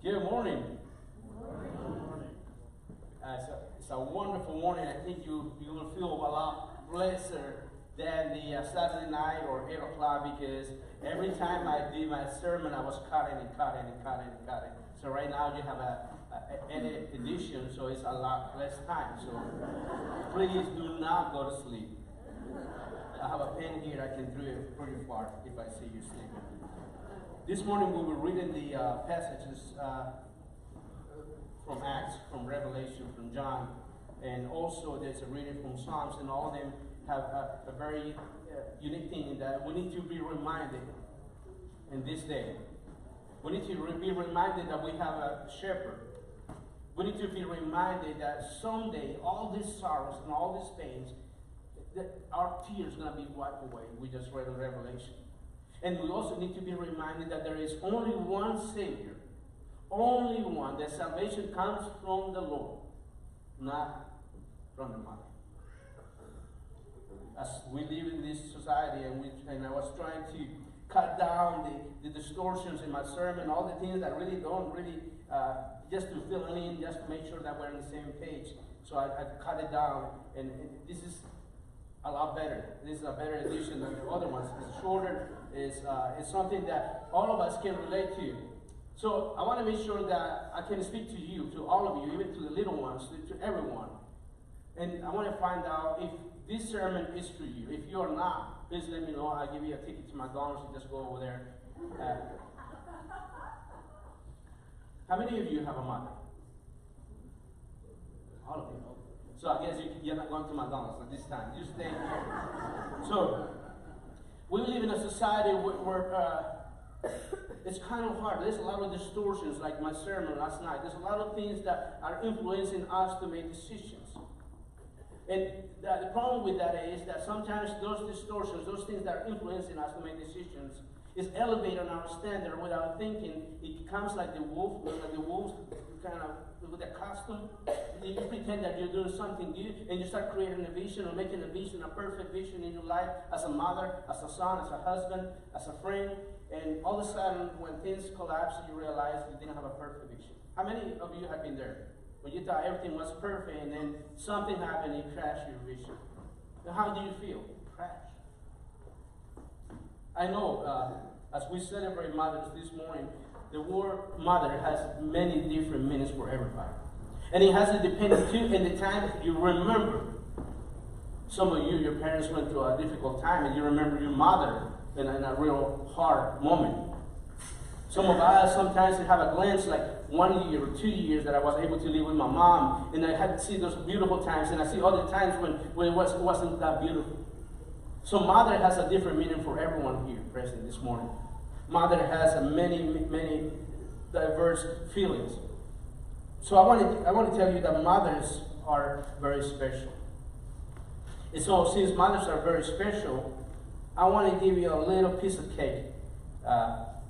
Good morning. It's a wonderful morning. I think you will feel a lot blessed than the Saturday night or 8 o'clock, because every time I did my sermon, I was cutting and cutting and cutting and cutting. So right now you have a edit edition, so it's a lot less time. So please do not go to sleep. I have a pen here. I can throw it pretty far if I see you sleeping. This morning we were reading the passages from Acts, from Revelation, from John, and also there's a reading from Psalms, and all of them have a very unique thing that we need to be reminded in this day. We need to be reminded that we have a shepherd. We need to be reminded that someday all these sorrows and all these pains, that our tears are going to be wiped away. We just read in Revelation. And we also need to be reminded that there is only one Savior, only one. That salvation comes from the Lord, not from the mother. As we live in this society, and I was trying to cut down the distortions in my sermon, all the things that really don't just to fill in, just to make sure that we're on the same page. So I cut it down, and this is a lot better. This is a better edition than the other ones. It's shorter. It's something that all of us can relate to. So I want to make sure that I can speak to you, to all of you, even to the little ones, to everyone. And I want to find out if this sermon is for you. If you are not, please let me know. I'll give you a ticket to McDonald's. You just go over there. How many of you have a mother? All of you. So I guess you're not going to McDonald's at this time. You're staying here. So we live in a society where it's kind of hard. There's a lot of distortions, like my sermon last night. There's a lot of things that are influencing us to make decisions. And the problem with that is that sometimes those distortions, those things that are influencing us to make decisions, is elevated on our standard without thinking. It comes like the wolf, kind of with a costume. You pretend that you're doing something good, and you start creating a vision or making a vision, a perfect vision in your life as a mother, as a son, as a husband, as a friend. And all of a sudden, when things collapse, you realize you didn't have a perfect vision. How many of you have been there? When you thought everything was perfect, and then something happened and you crashed your vision. Now, how do you feel? Crash. I know, as we celebrate mothers this morning, the word mother has many different meanings for everybody. And it has to depend too in the time you remember. Some of you, your parents went through a difficult time, and you remember your mother in a real hard moment. Some of us sometimes have a glance, like 1 year or 2 years that I was able to live with my mom, and I had to see those beautiful times, and I see other times when it wasn't that beautiful. So mother has a different meaning for everyone here present this morning. Mother has many diverse feelings. So I want to tell you that mothers are very special. And so since mothers are very special, I want to give you a little piece of cake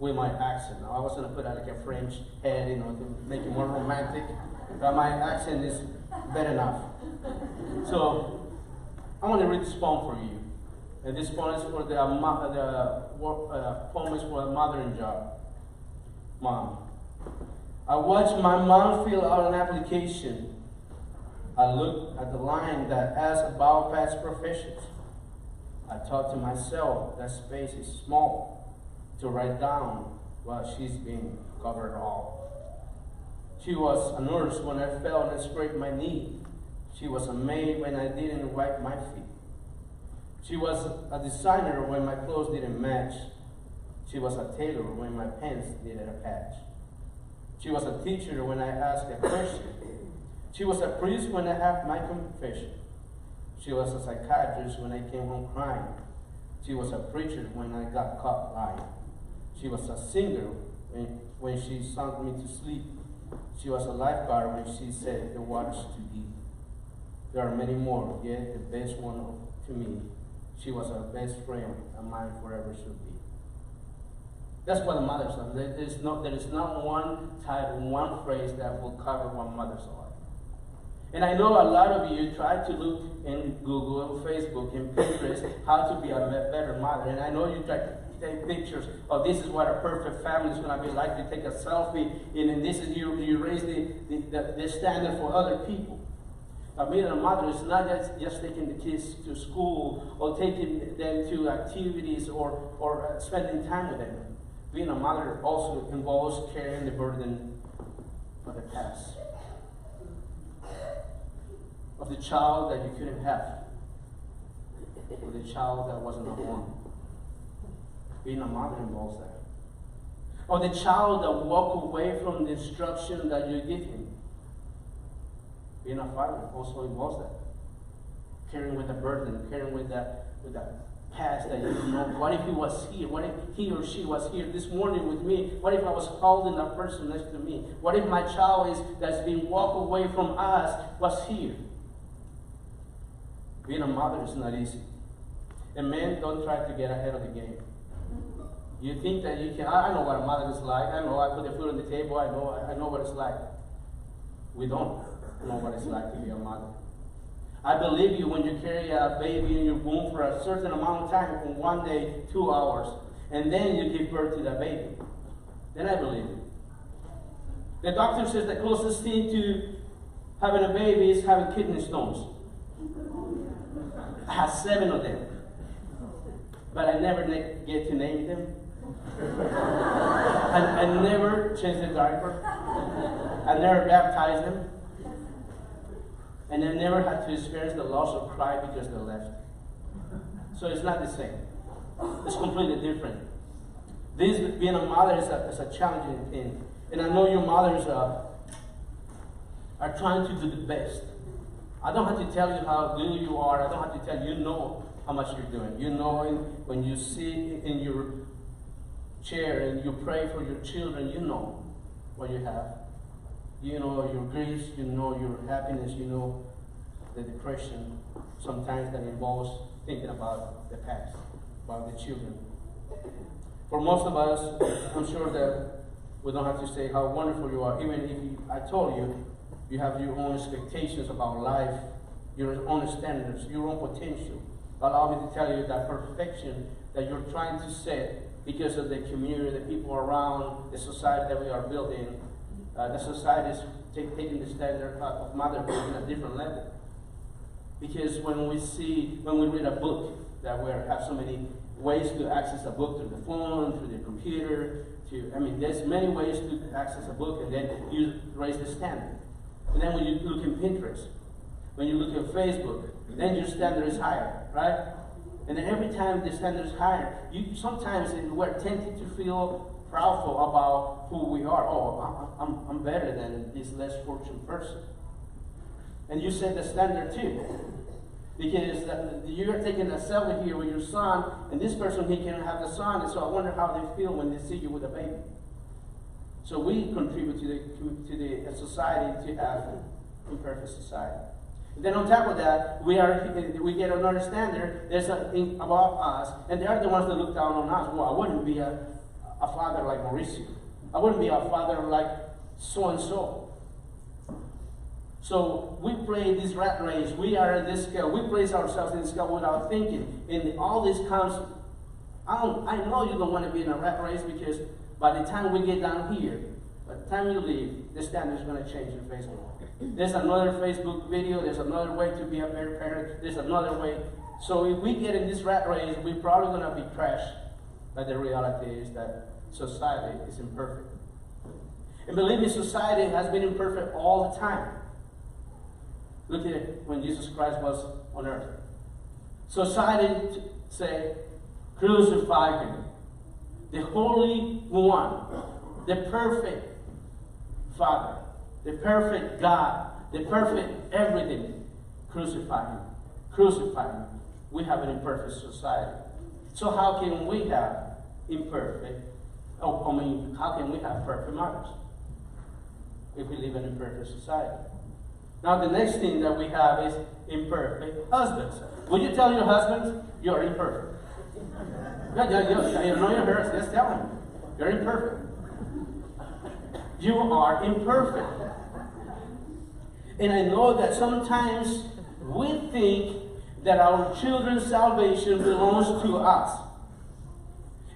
with my accent. Now, I was going to put out like a French head, to make it more romantic, but my accent is bad enough. So I want to read this poem for you. And this poem is for the poem is for a mothering job. Mom. I watched my mom fill out an application. I looked at the line that asked about past professions. I thought to myself, that space is small to write down while she's being covered all. She was a nurse when I fell and scraped my knee. She was a maid when I didn't wipe my feet. She was a designer when my clothes didn't match. She was a tailor when my pants needed a patch. She was a teacher when I asked a question. She was a priest when I had my confession. She was a psychiatrist when I came home crying. She was a preacher when I got caught lying. She was a singer when she sung me to sleep. She was a lifeguard when she said the water's too deep. There are many more, yet the best one to me. She was our best friend, and mine forever should be. That's what the mothers are. There is not one title, one phrase that will cover what mothers are. And I know a lot of you try to look in Google, Facebook, and Pinterest how to be a better mother. And I know you try take pictures of this is what a perfect family is going to be like. You take a selfie, and then this is you raise the standard for other people. Being a mother is not just taking the kids to school or taking them to activities or spending time with them. Being a mother also involves carrying the burden of the past, of the child that you couldn't have, or the child that wasn't born. Being a mother involves that. Or the child that walked away from the instruction that you give him. Being a father also involves that. Carrying with the burden, carrying with that past that you don't know. What if he was here? What if he or she was here this morning with me? What if I was holding that person next to me? What if my child that's been walked away from us was here? Being a mother is not easy. And men, don't try to get ahead of the game. You think that you can, I know what a mother is like. I know I put the food on the table. I know what it's like. We don't know what it's like to be a mother. I believe you when you carry a baby in your womb for a certain amount of time, from 1 day, 2 hours, and then you give birth to that baby. Then I believe you. The doctor says the closest thing to having a baby is having kidney stones. I have 7 of them, but I never get to name them. I never changed the diaper. I never baptized them. And I never had to experience the loss of cry because they left. So it's not the same. It's completely different. This being a mother is a challenging thing. And I know your mothers are trying to do the best. I don't have to tell you how good you are. I don't have to tell you. You know how much you're doing. You know when you sit in your chair and you pray for your children, you know what you have. You know your griefs, you know your happiness, you know the depression sometimes that involves thinking about the past, about the children. For most of us, I'm sure that we don't have to say how wonderful you are. Even if I told you, you have your own expectations about life, your own standards, your own potential. Allow me to tell you that perfection that you're trying to set because of the community, the people around, the society that we are building, the society is taking the standard of motherhood in a different level. Because when we read a book, that we have so many ways to access a book through the phone, through the computer, there's many ways to access a book, and then you raise the standard. And then when you look in Pinterest, when you look at Facebook, then your standard is higher, right? And then every time the standard is higher, sometimes we're tempted to feel proudful about who we are. Oh, I'm better than this less fortunate person. And you set the standard too. Because you're taking a selfie here with your son, and this person, he can't have the son, and so I wonder how they feel when they see you with a baby. So we contribute to the society to have imperfect society. And then on top of that, we get another standard. There's a thing about us, and they are the ones that look down on us. Well, I wouldn't be a father like Mauricio. I wouldn't be a father like so-and-so. So we play this rat race. We are in this scale. We place ourselves in this scale without thinking. And all this comes, I know you don't want to be in a rat race, because by the time we get down here, by the time you leave, the standard is going to change in Facebook. There's another Facebook video. There's another way to be a better parent. There's another way. So if we get in this rat race, we're probably going to be crushed. But the reality is that society is imperfect. And believe me, society has been imperfect all the time. Look at it when Jesus Christ was on earth. Society said, crucify him. The Holy One, the perfect Father, the perfect God, the perfect everything. Crucify him. Crucify him. We have an imperfect society. So how can we have how can we have perfect mothers if we live in an imperfect society? Now the next thing that we have is imperfect husbands. Would you tell your husbands you're imperfect? You know your hurts, just tell them you're imperfect. You are imperfect. And I know that sometimes we think that our children's salvation belongs to us.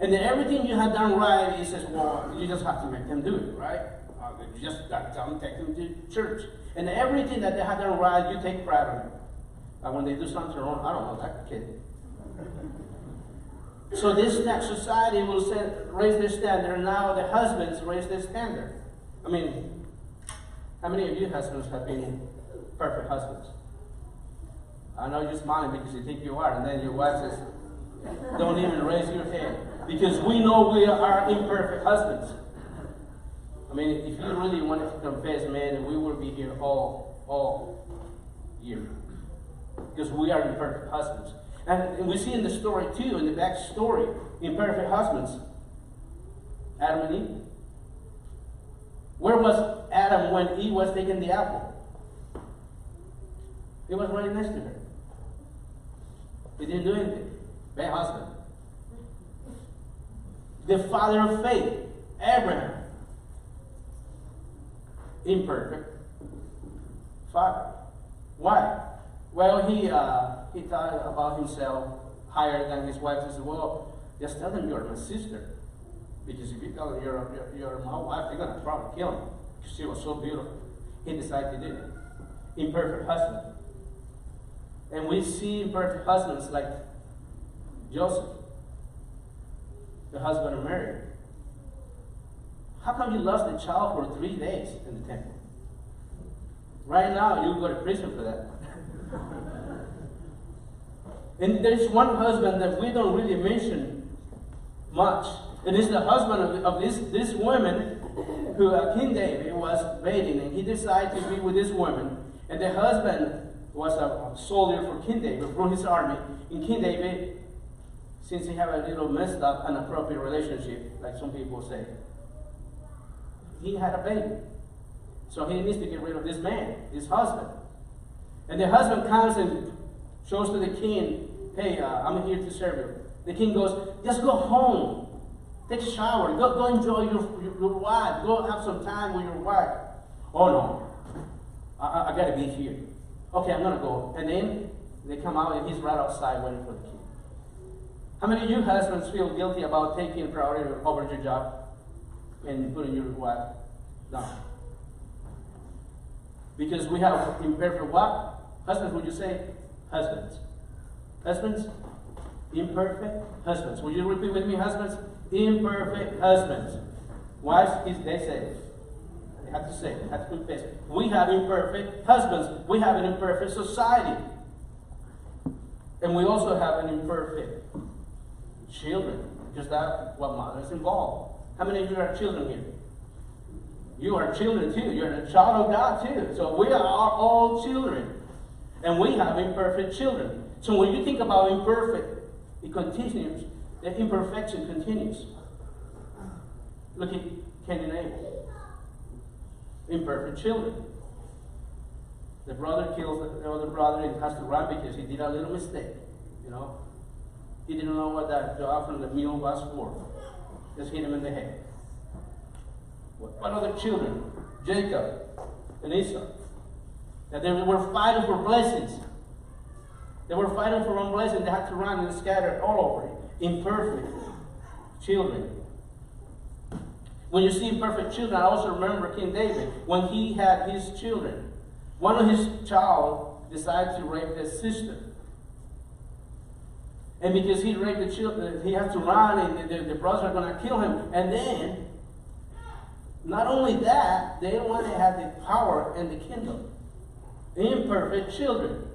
And then everything you have done right, he says, well, you just have to make them do it, right? You just got to tell them, take them to church. And everything that they have done right, you take pride on it. And when they do something wrong, I don't know that kid. So this next society will raise their standard, and now the husbands raise their standard. I mean, how many of you husbands have been perfect husbands? I know you're smiling because you think you are, and then your wife says, don't even raise your hand. Because we know we are imperfect husbands. I mean, if you really wanted to confess, man, we will be here all year. Because we are imperfect husbands. And we see in the story too, in the back story, imperfect husbands. Adam and Eve. Where was Adam when Eve was taking the apple? He was right next to her. He didn't do anything. Bad husband. The father of faith, Abraham. Imperfect father. Why? Well, he thought about himself higher than his wife. He said, well, just tell them you're my sister. Because if you tell them you're my wife, they're going to probably kill him. Because she was so beautiful. He decided to do it. Imperfect husband. And we see imperfect husbands like Joseph, the husband of Mary. How come you lost the child for 3 days in the temple? Right now, you go to prison for that. And there's one husband that we don't really mention much. It is the husband of this woman who King David was dating, and he decided to be with this woman. And the husband was a soldier for King David, for his army. And King David, since he had a little messed up, inappropriate relationship, like some people say, he had a baby. So he needs to get rid of this man, this husband. And the husband comes and shows to the king, hey, I'm here to serve you. The king goes, just go home. Take a shower. Go enjoy your wife. Go have some time with your wife. Oh, no. I got to be here. Okay, I'm going to go. And then they come out and he's right outside waiting for the king. How many of you husbands feel guilty about taking priority over your job and putting your wife down? Because we have imperfect what? Husbands, would you say? Husbands. Husbands? Imperfect husbands. Will you repeat with me, husbands? Imperfect husbands. Wives, they say. They have to say it. They have to confess it. We have imperfect husbands. We have an imperfect society. And we also have an imperfect children. Because that's what mothers involved. How many of you are children here? You are children too. You're a child of God too. So we are all children. And we have imperfect children. So when you think about imperfect, it continues. The imperfection continues. Look at Cain and Abel. Imperfect children. The brother kills the other brother and has to run because he did a little mistake. You know? He didn't know what that job from the meal was for. Just hit him in the head. What other children? Jacob and Esau. That they were fighting for blessings. They were fighting for one blessing. They had to run and scatter all over it. Imperfect children. When you see imperfect children, I also remember King David. When he had his children, one of his child decided to rape his sister. And because he raped the children, he had to run and the brothers are going to kill him. And then, not only that, they want to have the power and the kingdom. Imperfect children.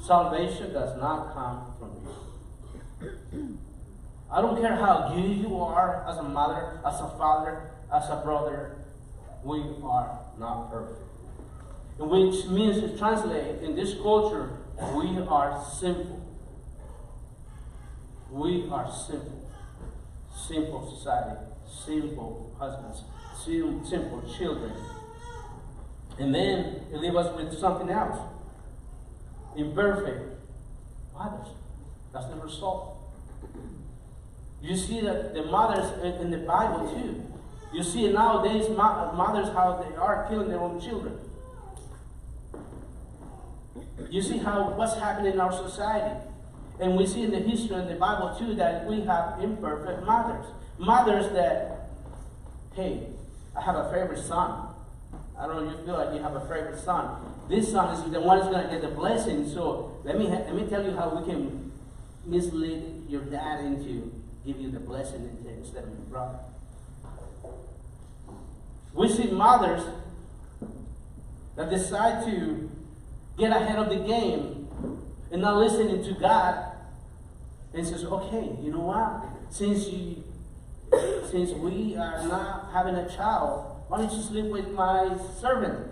Salvation does not come from you. I don't care how good you are as a mother, as a father, as a brother. We are not perfect. Which means to translate in this culture, we are simple. We are simple. Simple society. Simple husbands. Simple children. And then it leaves us with something else. Imperfect mothers. That's the result. You see that the mothers in the Bible too. You see nowadays mothers how they are killing their own children. You see what's happening in our society. And we see in the history of the Bible too that we have imperfect mothers. Mothers that, hey, I have a favorite son. I don't know if you feel like you have a favorite son. This son is the one who's going to get the blessing. So let me tell you how we can mislead your dad into give you the blessing instead of your brother. We see mothers that decide to get ahead of the game and not listening to God and says, okay, you know what? Since we are not having a child, why don't you sleep with my servant,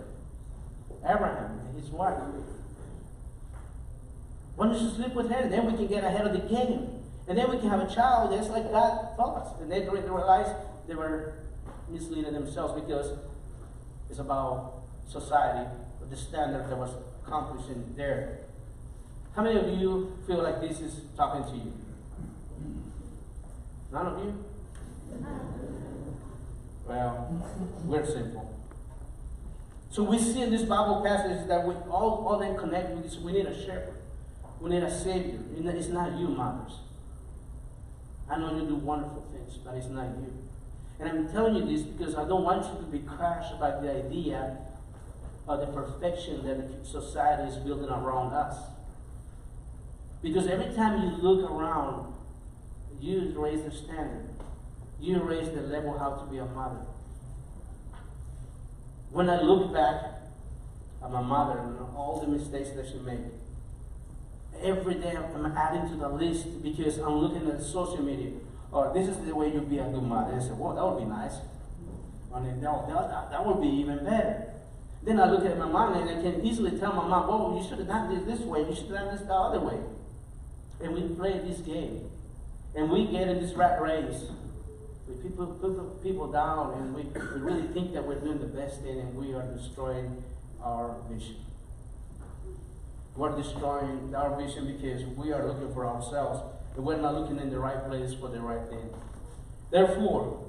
Abraham, and his wife? Why don't you sleep with her? Then we can get ahead of the game. And then we can have a child just like God told us. And they realized they were misleading themselves because it's about society, the standard that was accomplished in there. How many of you feel like this is talking to you? None of you? Well, we're simple. So we see in this Bible passage that we all then connect with this. We need a shepherd. We need a savior. It's not you, mothers. I know you do wonderful things, but it's not you. And I'm telling you this because I don't want you to be crushed by the idea of the perfection that society is building around us. Because every time you look around, you raise the standard. You raise the level how to be a mother. When I look back at my mother and all the mistakes that she made, every day I'm adding to the list because I'm looking at social media. Or this is the way you be a good mother. And I say, well, that would be nice. I mean, that would be even better. Then I look at my mom and I can easily tell my mom, oh, you should have done this way. You should have done this the other way. And we play this game. And we get in this rat race. We put people down and we really think that we're doing the best thing and we are destroying our vision. We're destroying our vision because we are looking for ourselves and we're not looking in the right place for the right thing. Therefore,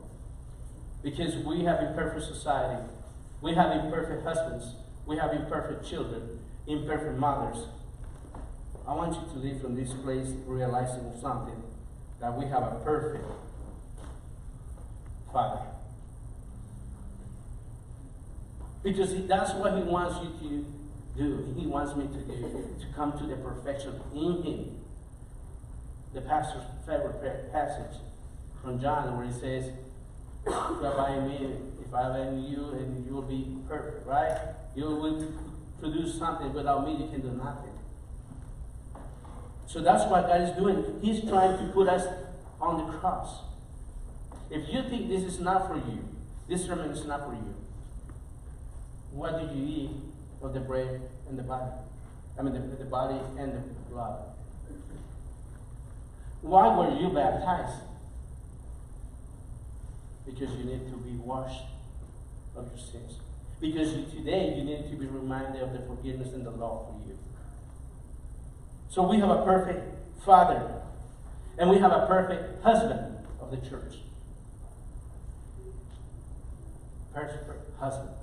because we have imperfect society, we have imperfect husbands, we have imperfect children, imperfect mothers, I want you to leave from this place realizing something, that we have a perfect Father. Because that's what He wants you to do. He wants me to do, to come to the perfection in Him. The pastor's favorite passage from John where he says, if I abide in me, if I abide in you, and you will be perfect, right? You will produce something. Without me, you can do nothing. So that's what God is doing. He's trying to put us on the cross. If you think this is not for you, this sermon is not for you, what did you eat of the bread and the body? I mean, the body and the blood. Why were you baptized? Because you need to be washed of your sins. Because today you need to be reminded of the forgiveness and the law for you. So we have a perfect Father. And we have a perfect husband of the church. Perfect husband.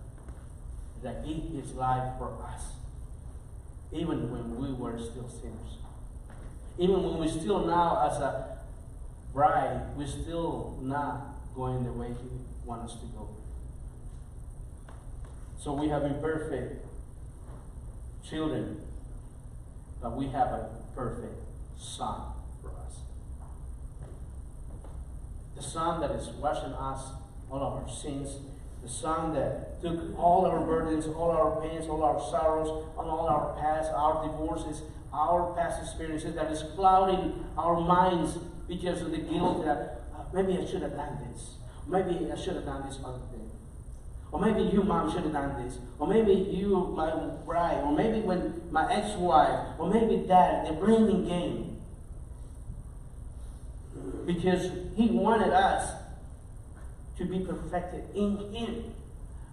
That gave His life for us. Even when we were still sinners. Even when we're still now as a bride, we're still not going the way He wants us to go. So we have imperfect children, but we have a perfect Son for us. The Son that is washing us, all of our sins. The Son that took all our burdens, all our pains, all our sorrows, and all our past, our divorces, our past experiences that is clouding our minds because of the guilt that maybe I should have done this. Maybe I should have done this other thing. Or maybe you, Mom, should have done this. Or maybe you, my bride. Or maybe when my ex-wife. Or maybe Dad, the blaming game. Because He wanted us to be perfected in Him,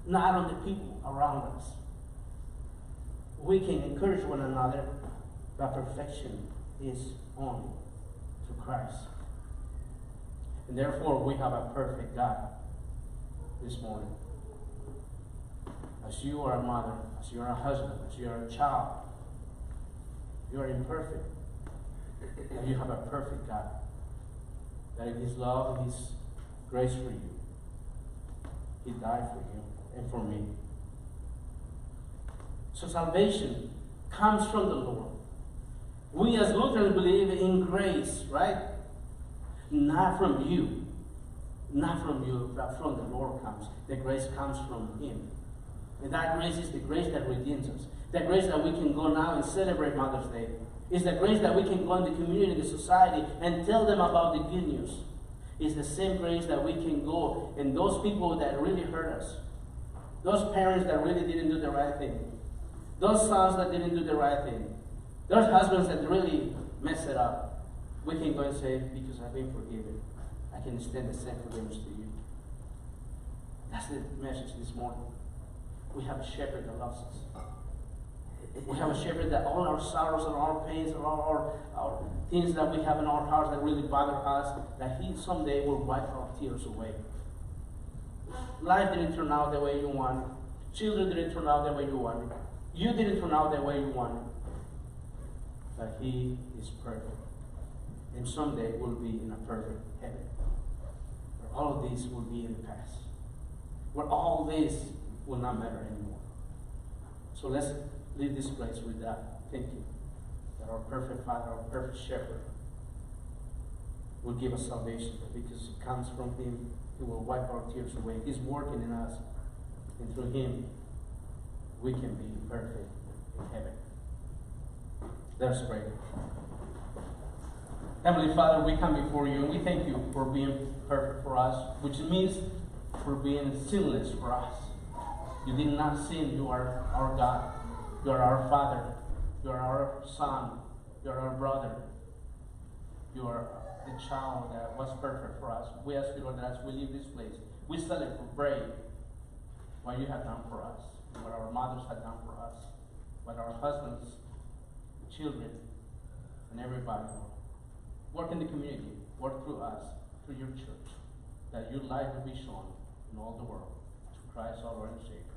not on the people around us. We can encourage one another, but perfection is only through Christ. And therefore, we have a perfect God this morning. As you are a mother, as you are a husband, as you are a child, you are imperfect. that you have a perfect God. That in His love and His grace for you, He died for you and for me. So salvation comes from the Lord. We as Lutherans believe in grace, right? Not from you. Not from you, but from the Lord comes. The grace comes from Him. And that grace is the grace that redeems us. The grace that we can go now and celebrate Mother's Day. It's the grace that we can go in the community, the society, and tell them about the good news. It's the same grace that we can go and those people that really hurt us, those parents that really didn't do the right thing, those sons that didn't do the right thing, those husbands that really messed it up, we can go and say, because I've been forgiven, I can extend the same forgiveness to you. That's the message this morning. We have a shepherd that loves us. We have a shepherd that all our sorrows and our pains and all our things that we have in our hearts that really bother us, that He someday will wipe our tears away. Life didn't turn out the way you wanted. Children didn't turn out the way you wanted. You didn't turn out the way you wanted. But He is perfect. And someday we'll be in a perfect heaven. Where all of this will be in the past. Where all this will not matter anymore. So let's leave this place with that thinking. That our perfect Father, our perfect Shepherd, will give us salvation. Because it comes from Him. He will wipe our tears away. He's working in us. And through Him, we can be perfect in heaven. Let us pray. Heavenly Father, we come before you and we thank you for being perfect for us, which means for being sinless for us. You did not sin. You are our God. You are our Father. You are our Son. You are our brother. You are the child that was perfect for us. We ask you, Lord, that as we leave this place, we celebrate what you have done for us, what our mothers have done for us, what our husbands, children, and everybody, Lord. Work in the community. Work through us, through your church, that your light will be shown in all the world. To Christ our Lord and Savior.